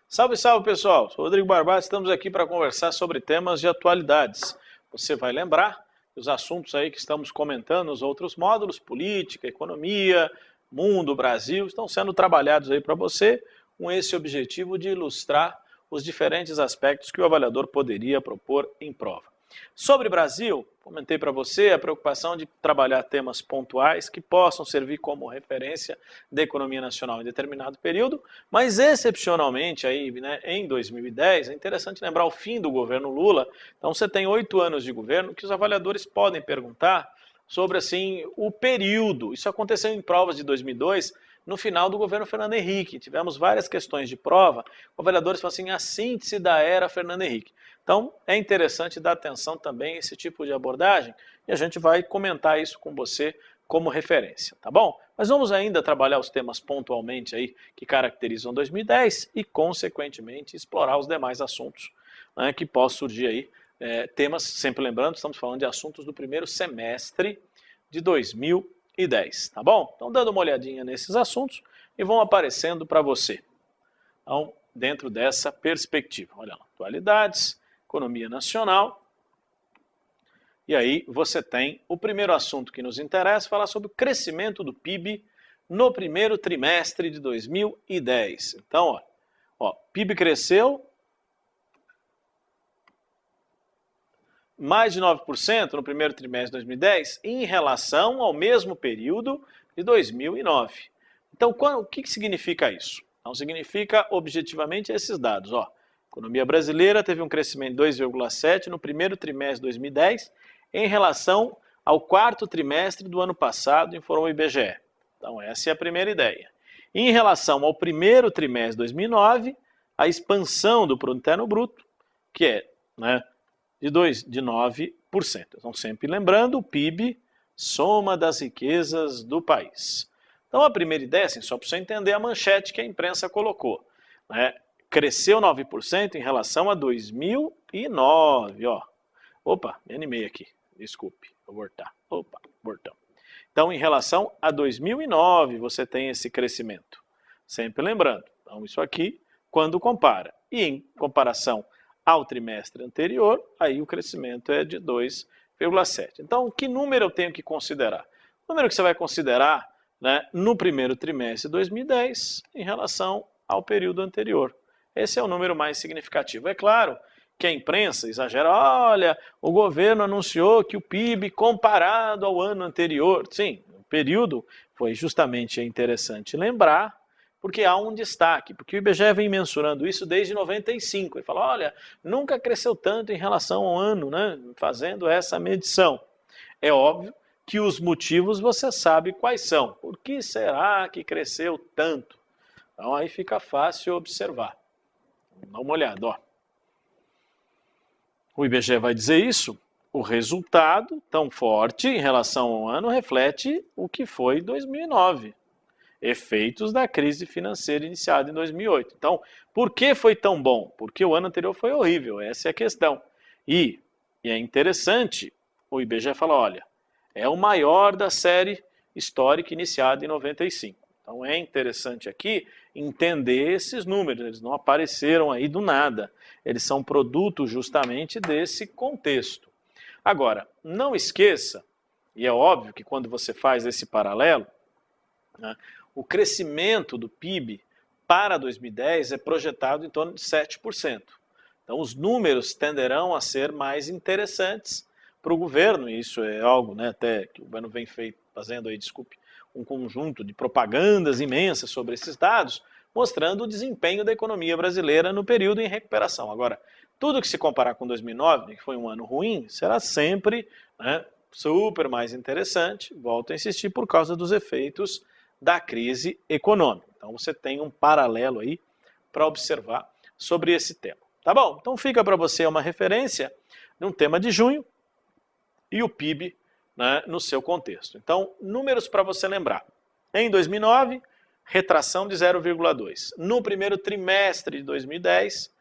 Salve, salve pessoal, sou Rodrigo Barbato, estamos aqui para conversar sobre temas de atualidades. Você vai lembrar que os assuntos aí que estamos comentando nos outros módulos, política, economia, mundo, Brasil, estão sendo trabalhados aí para você com esse objetivo de ilustrar os diferentes aspectos que o avaliador poderia propor em prova. Sobre Brasil, comentei para você a preocupação de trabalhar temas pontuais que possam servir como referência da economia nacional em determinado período, mas excepcionalmente aí, né, em 2010, é interessante lembrar o fim do governo Lula. Então você tem 8 anos de governo que os avaliadores podem perguntar sobre assim o período. Isso aconteceu em provas de 2002, no final do governo Fernando Henrique. Tivemos várias questões de prova, os avaliadores falam assim, a síntese da era Fernando Henrique. Então, é interessante dar atenção também a esse tipo de abordagem e a gente vai comentar isso com você como referência, tá bom? Mas vamos ainda trabalhar os temas pontualmente aí que caracterizam 2010 e, consequentemente, explorar os demais assuntos, né, que possam surgir aí. Temas, sempre lembrando, estamos falando de assuntos do primeiro semestre de 2010, tá bom? Então, dando uma olhadinha nesses assuntos e vão aparecendo para você. Então, dentro dessa perspectiva, olha lá, atualidades, economia nacional. E aí você tem o primeiro assunto que nos interessa, falar sobre o crescimento do PIB no primeiro trimestre de 2010. Então, PIB cresceu mais de 9% no primeiro trimestre de 2010 em relação ao mesmo período de 2009. Então, o que significa isso? Então, significa objetivamente esses dados. A economia brasileira teve um crescimento de 2,7% no primeiro trimestre de 2010 em relação ao quarto trimestre do ano passado, informou o IBGE. Então, essa é a primeira ideia. Em relação ao primeiro trimestre de 2009, a expansão do Produto Interno Bruto, que é de 9%. Então, sempre lembrando, o PIB, soma das riquezas do país. Então, a primeira ideia, assim, só para você entender a manchete que a imprensa colocou, cresceu 9% em relação a 2009, Opa, me animei aqui, desculpe, vou voltar. Opa, voltamos. Então, em relação a 2009, você tem esse crescimento. Sempre lembrando, então isso aqui, quando compara. E em comparação ao trimestre anterior, aí o crescimento é de 2,7%. Então, que número eu tenho que considerar? O número que você vai considerar no primeiro trimestre de 2010 em relação ao período anterior. Esse é o número mais significativo. É claro que a imprensa exagera, olha, o governo anunciou que o PIB comparado ao ano anterior, sim, o período foi justamente interessante lembrar, porque há um destaque, porque o IBGE vem mensurando isso desde 95, ele fala, olha, nunca cresceu tanto em relação ao ano, fazendo essa medição. É óbvio que os motivos você sabe quais são. Por que será que cresceu tanto? Então aí fica fácil observar. Dá uma olhada, O IBGE vai dizer isso, o resultado tão forte em relação ao ano reflete o que foi 2009. Efeitos da crise financeira iniciada em 2008. Então, por que foi tão bom? Porque o ano anterior foi horrível, essa é a questão. E é interessante, o IBGE fala, olha, é o maior da série histórica iniciada em 95. Então é interessante aqui entender esses números, eles não apareceram aí do nada, eles são produto justamente desse contexto. Agora, não esqueça, e é óbvio que quando você faz esse paralelo, o crescimento do PIB para 2010 é projetado em torno de 7%. Então os números tenderão a ser mais interessantes para o governo, e isso é algo até que o governo vem fazendo aí, um conjunto de propagandas imensas sobre esses dados, mostrando o desempenho da economia brasileira no período em recuperação. Agora, tudo que se comparar com 2009, que foi um ano ruim, será sempre super mais interessante, volto a insistir, por causa dos efeitos da crise econômica. Então você tem um paralelo aí para observar sobre esse tema. Tá bom? Então fica para você uma referência de um tema de junho e o PIB no seu contexto. Então, números para você lembrar. Em 2009, retração de 0,2%. No primeiro trimestre de 2010,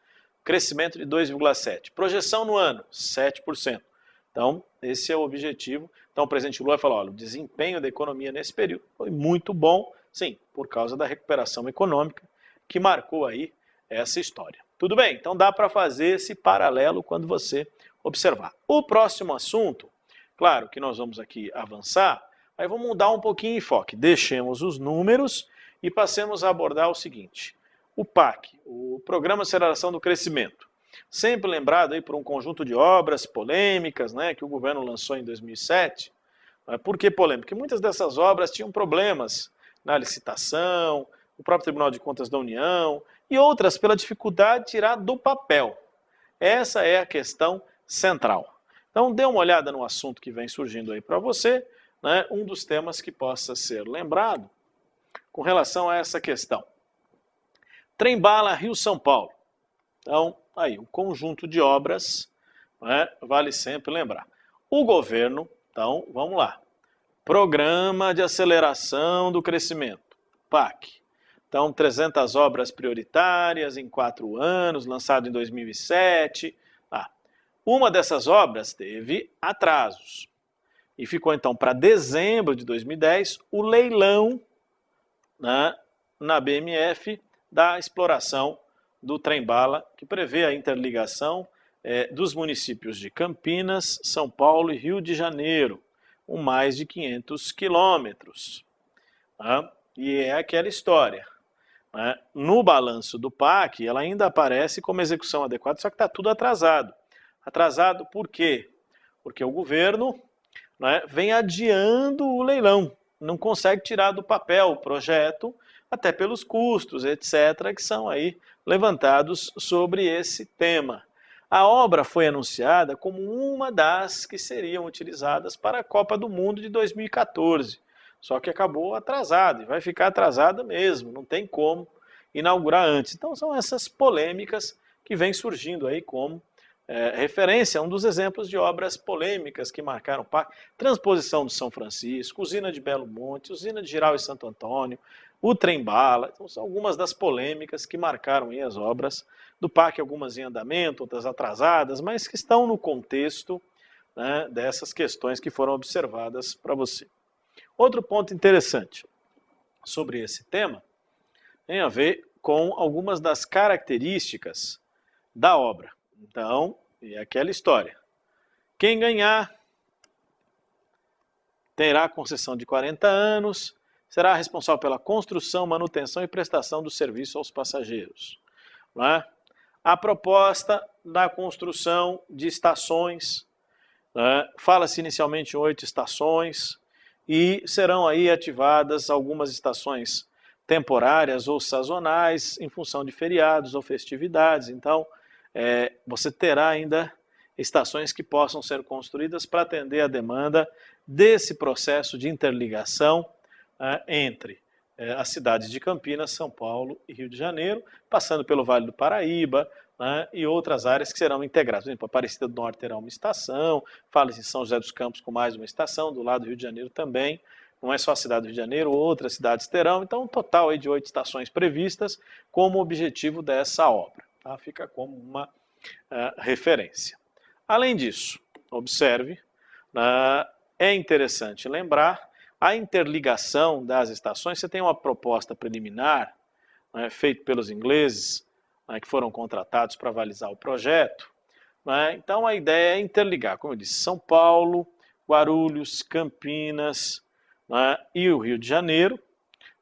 crescimento de 2,7%. Projeção no ano, 7%. Então, esse é o objetivo. Então, o presidente Lula falou, olha, o desempenho da economia nesse período foi muito bom, sim, por causa da recuperação econômica, que marcou aí essa história. Tudo bem? Então dá para fazer esse paralelo quando você observar. O próximo assunto, claro que nós vamos aqui avançar, aí vamos mudar um pouquinho o enfoque. Deixemos os números e passemos a abordar o seguinte. O PAC, o Programa de Aceleração do Crescimento, sempre lembrado aí por um conjunto de obras polêmicas, né, que o governo lançou em 2007. Por que polêmica? Porque muitas dessas obras tinham problemas na licitação, o próprio Tribunal de Contas da União e outras pela dificuldade de tirar do papel. Essa é a questão central. Então dê uma olhada no assunto que vem surgindo aí para você, né, um dos temas que possa ser lembrado com relação a essa questão. Trem-bala Rio-São Paulo. Então, aí, um conjunto de obras, né, vale sempre lembrar. O governo, então, vamos lá. Programa de Aceleração do Crescimento, PAC. Então, 300 obras prioritárias em 4 anos, lançado em 2007. Uma dessas obras teve atrasos. E ficou, então, para dezembro de 2010, o leilão, né, na BMF da exploração do trem-bala, que prevê a interligação dos municípios de Campinas, São Paulo e Rio de Janeiro, com mais de 500 quilômetros. E é aquela história. No balanço do PAC, ela ainda aparece como execução adequada, só que está tudo atrasado. Atrasado por quê? Porque o governo, né, vem adiando o leilão, não consegue tirar do papel o projeto, até pelos custos, etc., que são aí levantados sobre esse tema. A obra foi anunciada como uma das que seriam utilizadas para a Copa do Mundo de 2014, só que acabou atrasada, e vai ficar atrasada mesmo, não tem como inaugurar antes. Então são essas polêmicas que vêm surgindo aí como referência a um dos exemplos de obras polêmicas que marcaram o PAC. Transposição do São Francisco, usina de Belo Monte, usina de Giral e Santo Antônio, o trem-bala. Então, são algumas das polêmicas que marcaram aí as obras do PAC, algumas em andamento, outras atrasadas, mas que estão no contexto, né, dessas questões que foram observadas para você. Outro ponto interessante sobre esse tema tem a ver com algumas das características da obra. Então, é aquela história. Quem ganhar terá concessão de 40 anos, será responsável pela construção, manutenção e prestação do serviço aos passageiros. Não é? A proposta da construção de estações, né, fala-se inicialmente em 8 estações e serão aí ativadas algumas estações temporárias ou sazonais em função de feriados ou festividades. Então, você terá ainda estações que possam ser construídas para atender a demanda desse processo de interligação entre as cidades de Campinas, São Paulo e Rio de Janeiro, passando pelo Vale do Paraíba, né, e outras áreas que serão integradas. Por exemplo, Aparecida do Norte terá uma estação, fala-se em São José dos Campos com mais uma estação, do lado do Rio de Janeiro também, não é só a cidade do Rio de Janeiro, outras cidades terão, então um total aí de 8 estações previstas como objetivo dessa obra. Tá? Fica como uma referência. Além disso, observe, é interessante lembrar a interligação das estações. Você tem uma proposta preliminar, né, feita pelos ingleses, né, que foram contratados para avalizar o projeto. Né? Então a ideia é interligar, como eu disse, São Paulo, Guarulhos, Campinas, né, e o Rio de Janeiro,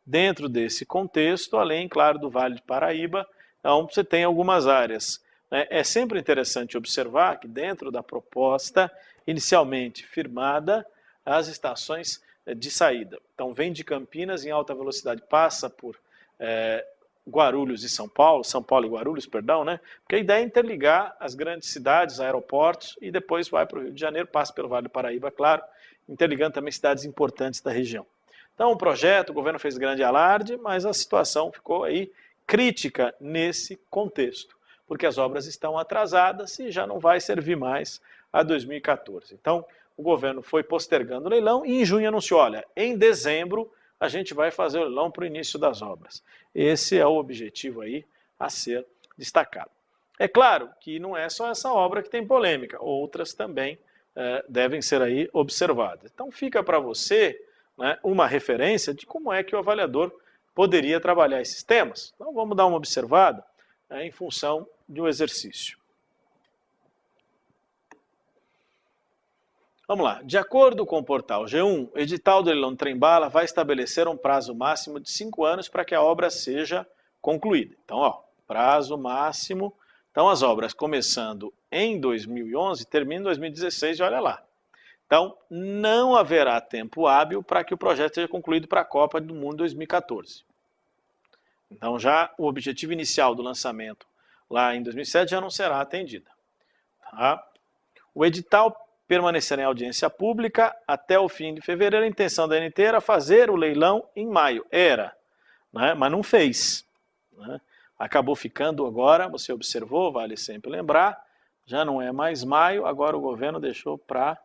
dentro desse contexto, além, claro, do Vale do Paraíba. Então você tem algumas áreas. É sempre interessante observar que dentro da proposta inicialmente firmada, as estações de saída. Então vem de Campinas em alta velocidade, passa por Guarulhos e São Paulo e Guarulhos, perdão, né? Porque a ideia é interligar as grandes cidades, aeroportos, e depois vai para o Rio de Janeiro, passa pelo Vale do Paraíba, claro, interligando também cidades importantes da região. Então o projeto, o governo fez grande alarde, mas a situação ficou aí crítica nesse contexto, porque as obras estão atrasadas e já não vai servir mais a 2014. Então, o governo foi postergando o leilão e em junho anunciou, olha, em dezembro a gente vai fazer o leilão para o início das obras. Esse é o objetivo aí a ser destacado. É claro que não é só essa obra que tem polêmica, outras também devem ser aí observadas. Então fica para você, né, uma referência de como é que o avaliador poderia trabalhar esses temas. Então vamos dar uma observada em função de um exercício. Vamos lá. De acordo com o portal G1, o edital do leilão do trem-bala vai estabelecer um prazo máximo de 5 anos para que a obra seja concluída. Então, ó, prazo máximo. Então, as obras começando em 2011, terminam em 2016 e olha lá. Então, não haverá tempo hábil para que o projeto seja concluído para a Copa do Mundo 2014. Então, já o objetivo inicial do lançamento lá em 2007 já não será atendido. Tá? O edital permanecerá em audiência pública até o fim de fevereiro. A intenção da ANT era fazer o leilão em maio. Era, né? Mas não fez. Né? Acabou ficando agora, você observou, vale sempre lembrar, já não é mais maio, agora o governo deixou para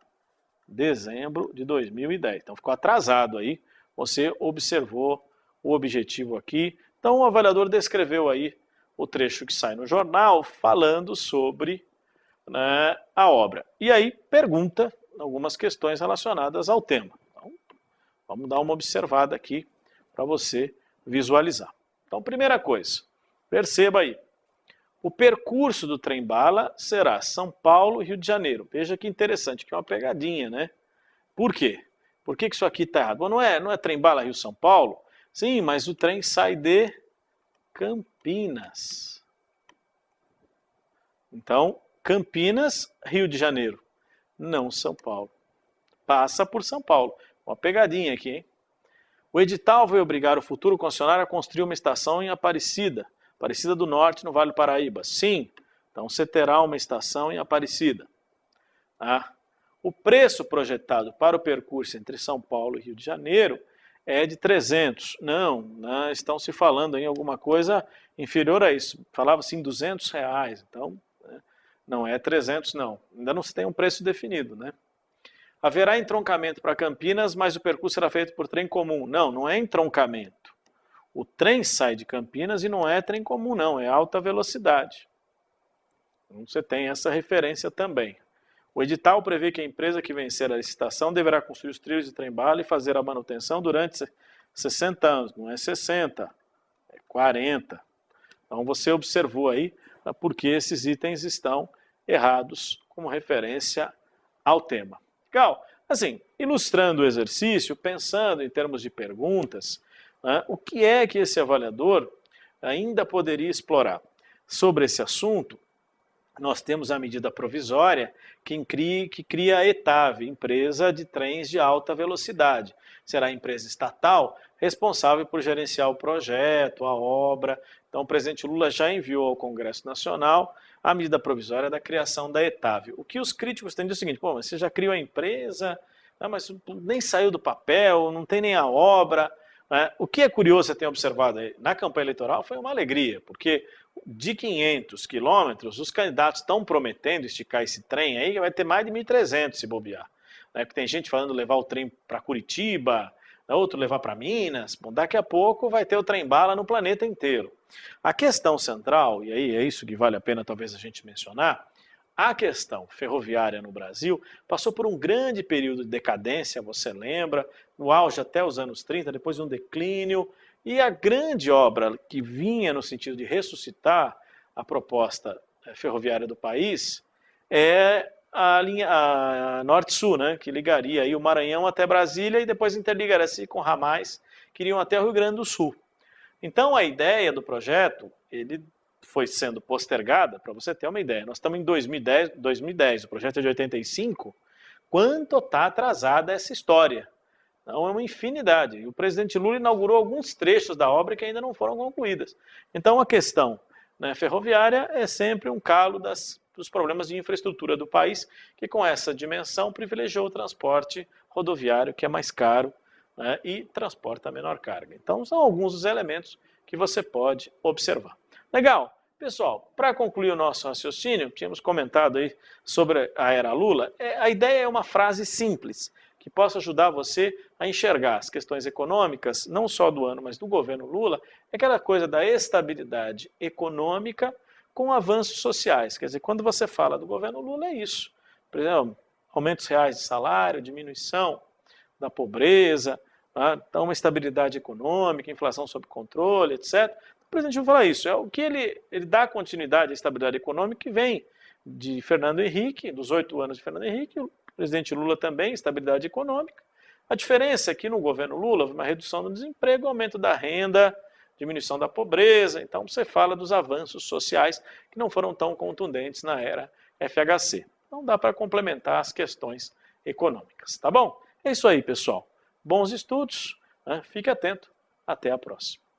dezembro de 2010. Então ficou atrasado aí, você observou o objetivo aqui. Então o avaliador descreveu aí o trecho que sai no jornal falando sobre, né, a obra. E aí pergunta algumas questões relacionadas ao tema. Então, vamos dar uma observada aqui para você visualizar. Então, primeira coisa, perceba aí, o percurso do trem-bala será São Paulo e Rio de Janeiro. Veja que interessante, que é uma pegadinha, né? Por quê? Por que isso aqui está errado? Bom, não é trem-bala Rio-São Paulo? Sim, mas o trem sai de Campinas. Então, Campinas, Rio de Janeiro, não São Paulo. Passa por São Paulo. Uma pegadinha aqui, hein? O edital vai obrigar o futuro concessionário a construir uma estação em Aparecida do Norte, no Vale do Paraíba. Sim, então você terá uma estação em Aparecida. Tá? O preço projetado para o percurso entre São Paulo e Rio de Janeiro é de 300. Não, estão se falando em alguma coisa inferior a isso. Falava-se em R$200. Então, não é 300 não. Ainda não se tem um preço definido, né? Haverá entroncamento para Campinas, mas o percurso será feito por trem comum. Não, não é entroncamento. O trem sai de Campinas e não é trem comum, não. É alta velocidade. Então, você tem essa referência também. O edital prevê que a empresa que vencer a licitação deverá construir os trilhos de trem-bala e fazer a manutenção durante 60 anos. Não é 60, é 40. Então você observou aí porque esses itens estão errados como referência ao tema. Legal? Assim, ilustrando o exercício, pensando em termos de perguntas, né, o que é que esse avaliador ainda poderia explorar? Sobre esse assunto, nós temos a medida provisória que cria a ETAV, Empresa de Trens de Alta Velocidade. Será a empresa estatal responsável por gerenciar o projeto, a obra. Então, o presidente Lula já enviou ao Congresso Nacional a medida provisória da criação da ETAV. O que os críticos têm dito é o seguinte, pô, mas você já criou a empresa, mas nem saiu do papel, não tem nem a obra. O que é curioso você tem observado aí, na campanha eleitoral foi uma alegria, porque de 500 quilômetros, os candidatos estão prometendo esticar esse trem aí, que vai ter mais de 1.300 se bobear. Porque tem gente falando levar o trem para Curitiba, outro levar para Minas. Bom, daqui a pouco vai ter o trem-bala no planeta inteiro. A questão central, e aí é isso que vale a pena talvez a gente mencionar, a questão ferroviária no Brasil passou por um grande período de decadência, você lembra, no auge até os anos 30, depois de um declínio, e a grande obra que vinha no sentido de ressuscitar a proposta ferroviária do país é a linha Norte-Sul, né, que ligaria aí o Maranhão até Brasília e depois interligaria-se com ramais que iriam até o Rio Grande do Sul. Então a ideia do projeto, ele foi sendo postergada, para você ter uma ideia. Nós estamos em 2010, o projeto é de 85, quanto está atrasada essa história? Então é uma infinidade. E o presidente Lula inaugurou alguns trechos da obra que ainda não foram concluídas. Então a questão, né, ferroviária é sempre um calo dos problemas de infraestrutura do país, que com essa dimensão privilegiou o transporte rodoviário, que é mais caro, né, e transporta a menor carga. Então são alguns dos elementos que você pode observar. Legal? Pessoal, para concluir o nosso raciocínio, tínhamos comentado aí sobre a era Lula, a ideia é uma frase simples, que possa ajudar você a enxergar as questões econômicas, não só do ano, mas do governo Lula, é aquela coisa da estabilidade econômica com avanços sociais. Quer dizer, quando você fala do governo Lula, é isso. Por exemplo, aumentos reais de salário, diminuição da pobreza, tá? Então uma estabilidade econômica, inflação sob controle, etc. presidente Lula fala isso, é o que ele dá continuidade à estabilidade econômica que vem de Fernando Henrique, dos 8 anos de Fernando Henrique, o presidente Lula também, estabilidade econômica. A diferença é que no governo Lula houve uma redução do desemprego, aumento da renda, diminuição da pobreza, então você fala dos avanços sociais que não foram tão contundentes na era FHC. Então dá para complementar as questões econômicas, tá bom? É isso aí, pessoal. Bons estudos, né? Fique atento. Até a próxima.